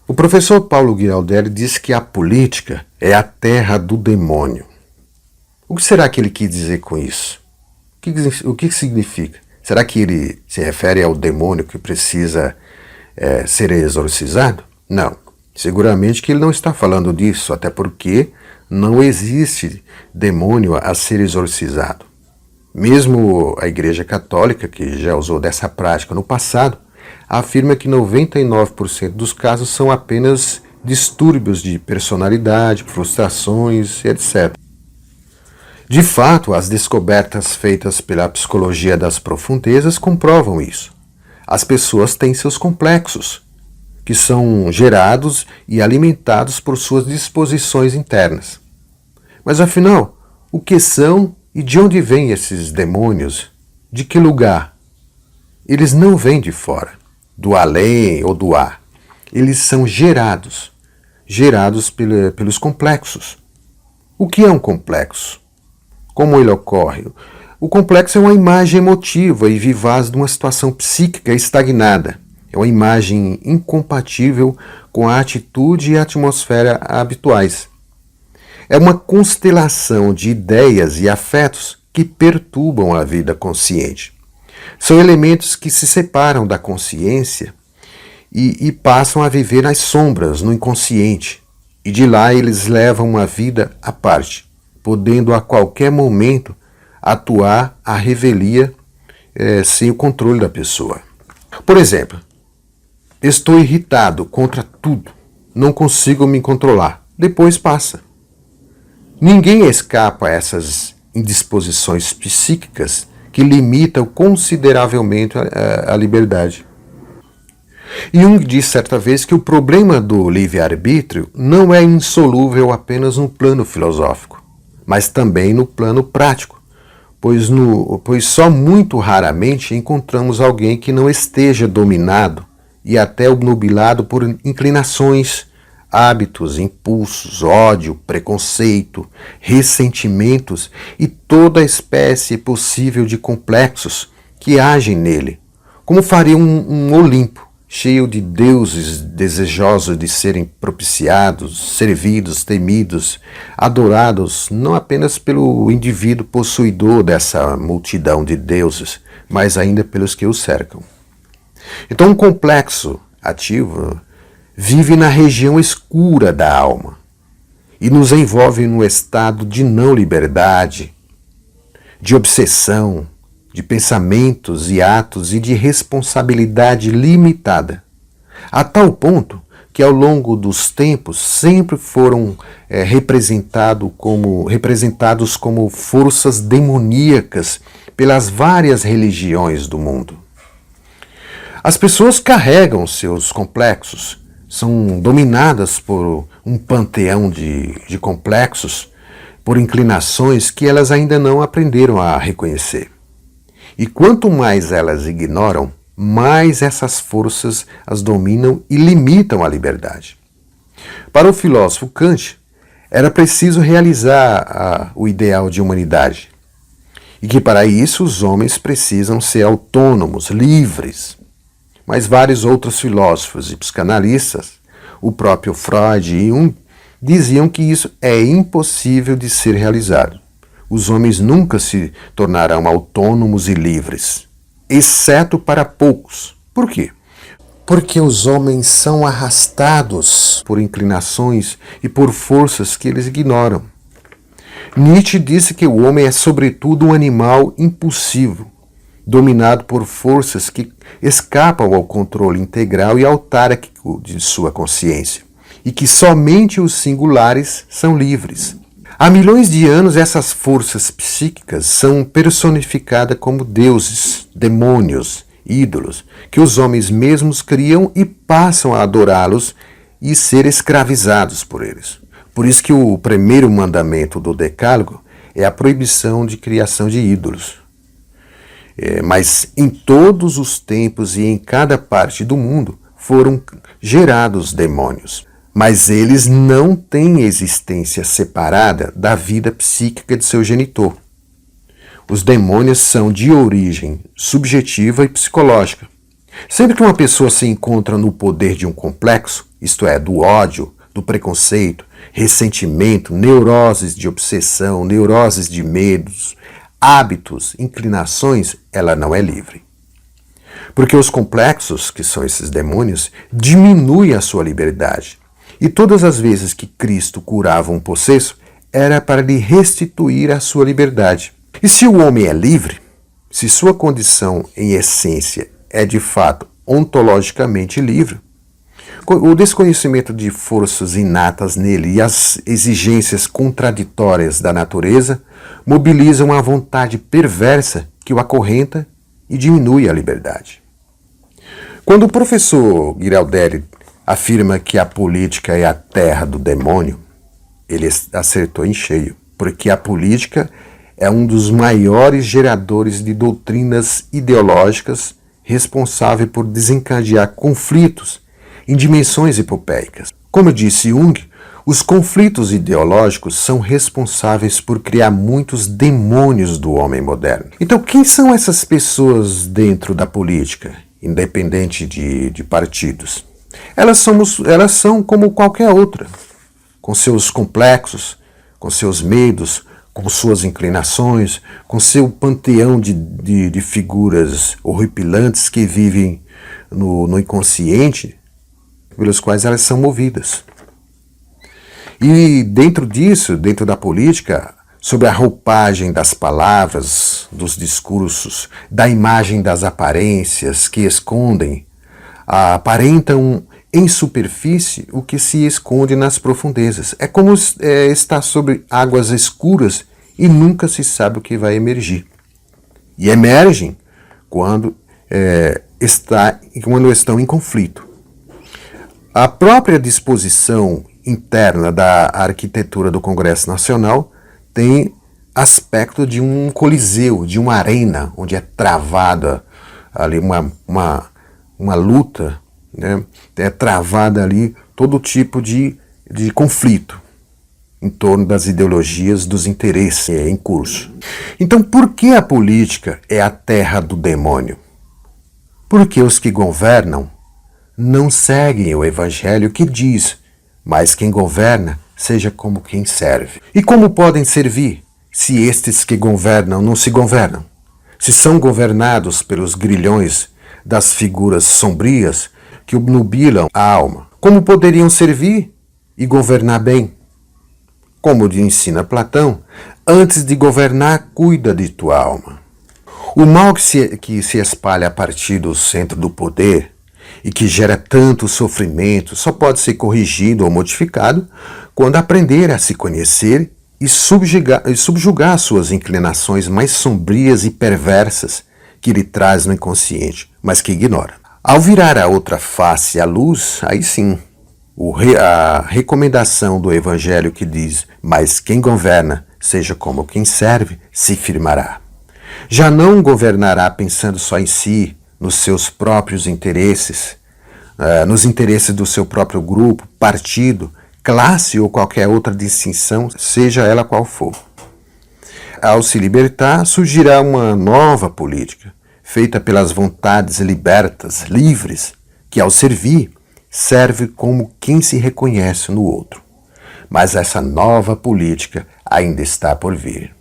O professor Paulo Guialdelli disse que a política é a terra do demônio. O que será que ele quis dizer com isso? O que significa? Será que ele se refere ao demônio que precisa ser exorcizado? Não. Seguramente que ele não está falando disso, até porque não existe demônio a ser exorcizado. Mesmo a Igreja Católica, que já usou dessa prática no passado, afirma que 99% dos casos são apenas distúrbios de personalidade, frustrações, etc. De fato, as descobertas feitas pela psicologia das profundezas comprovam isso. As pessoas têm seus complexos, que são gerados e alimentados por suas disposições internas. Mas afinal, o que são e de onde vêm esses demônios? De que lugar? Eles não vêm de fora, do além ou do ar. Eles são gerados pelos complexos. O que é um complexo? Como ele ocorre? O complexo é uma imagem emotiva e vivaz de uma situação psíquica estagnada. É uma imagem incompatível com a atitude e a atmosfera habituais. É uma constelação de ideias e afetos que perturbam a vida consciente. São elementos que se separam da consciência e passam a viver nas sombras, no inconsciente. E de lá eles levam uma vida à parte, podendo a qualquer momento atuar à revelia sem o controle da pessoa. Por exemplo, estou irritado contra tudo, não consigo me controlar. Depois passa. Ninguém escapa a essas indisposições psíquicas que limitam consideravelmente a liberdade. Jung disse certa vez que o problema do livre-arbítrio não é insolúvel apenas no plano filosófico, mas também no plano prático, pois só muito raramente encontramos alguém que não esteja dominado e até obnubilado por inclinações, hábitos, impulsos, ódio, preconceito, ressentimentos e toda espécie possível de complexos que agem nele, como faria um Olimpo, cheio de deuses desejosos de serem propiciados, servidos, temidos, adorados, não apenas pelo indivíduo possuidor dessa multidão de deuses, mas ainda pelos que o cercam. Então, um complexo ativo vive na região escura da alma e nos envolve num estado de não liberdade, de obsessão, de pensamentos e atos e de responsabilidade limitada, a tal ponto que ao longo dos tempos sempre foram representados como forças demoníacas pelas várias religiões do mundo. As pessoas carregam seus complexos, são dominadas por um panteão de complexos, por inclinações que elas ainda não aprenderam a reconhecer. E quanto mais elas ignoram, mais essas forças as dominam e limitam a liberdade. Para o filósofo Kant, era preciso realizar o ideal de humanidade, e que para isso os homens precisam ser autônomos, livres. Mas vários outros filósofos e psicanalistas, o próprio Freud e Jung, diziam que isso é impossível de ser realizado. Os homens nunca se tornarão autônomos e livres, exceto para poucos. Por quê? Porque os homens são arrastados por inclinações e por forças que eles ignoram. Nietzsche disse que o homem é sobretudo um animal impulsivo, dominado por forças que escapam ao controle integral e autárquico de sua consciência, e que somente os singulares são livres. Há milhões de anos, essas forças psíquicas são personificadas como deuses, demônios, ídolos, que os homens mesmos criam e passam a adorá-los e ser escravizados por eles. Por isso que o primeiro mandamento do Decálogo é a proibição de criação de ídolos. Mas em todos os tempos e em cada parte do mundo foram gerados demônios. Mas eles não têm existência separada da vida psíquica de seu genitor. Os demônios são de origem subjetiva e psicológica. Sempre que uma pessoa se encontra no poder de um complexo, isto é, do ódio, do preconceito, ressentimento, neuroses de obsessão, neuroses de medos, hábitos, inclinações, ela não é livre. Porque os complexos, que são esses demônios, diminuem a sua liberdade. E todas as vezes que Cristo curava um possesso, era para lhe restituir a sua liberdade. E se o homem é livre, se sua condição em essência é de fato ontologicamente livre, o desconhecimento de forças inatas nele e as exigências contraditórias da natureza mobilizam a vontade perversa que o acorrenta e diminui a liberdade. Quando o professor Ghirardelli afirma que a política é a terra do demônio, ele acertou em cheio, porque a política é um dos maiores geradores de doutrinas ideológicas responsável por desencadear conflitos em dimensões hipopeicas. Como disse Jung, os conflitos ideológicos são responsáveis por criar muitos demônios do homem moderno. Então, quem são essas pessoas dentro da política, independente de partidos? Elas são como qualquer outra, com seus complexos, com seus medos, com suas inclinações, com seu panteão de figuras horripilantes que vivem no inconsciente, pelos quais elas são movidas. E dentro disso, dentro da política, sob a roupagem das palavras, dos discursos, da imagem das aparências que escondem, aparentam em superfície o que se esconde nas profundezas. É como estar sobre águas escuras e nunca se sabe o que vai emergir. E emergem quando estão em conflito. A própria disposição interna da arquitetura do Congresso Nacional tem aspecto de um coliseu, de uma arena, onde é travada ali uma luta, né? É travada ali todo tipo de conflito em torno das ideologias, dos interesses em curso. Então, por que a política é a terra do demônio? Porque os que governam não seguem o evangelho que diz, mas quem governa seja como quem serve. E como podem servir se estes que governam não se governam? Se são governados pelos grilhões das figuras sombrias que obnubilam a alma, como poderiam servir e governar bem? Como ensina Platão, antes de governar, cuida de tua alma. O mal que se espalha a partir do centro do poder e que gera tanto sofrimento só pode ser corrigido ou modificado quando aprender a se conhecer e subjugar suas inclinações mais sombrias e perversas que lhe traz no inconsciente, mas que ignora. Ao virar a outra face à luz, aí sim, a recomendação do Evangelho que diz, mas quem governa, seja como quem serve, se firmará. Já não governará pensando só em si, nos seus próprios interesses, nos interesses do seu próprio grupo, partido, classe ou qualquer outra distinção, seja ela qual for. Ao se libertar, surgirá uma nova política, feita pelas vontades libertas, livres, que ao servir, serve como quem se reconhece no outro. Mas essa nova política ainda está por vir.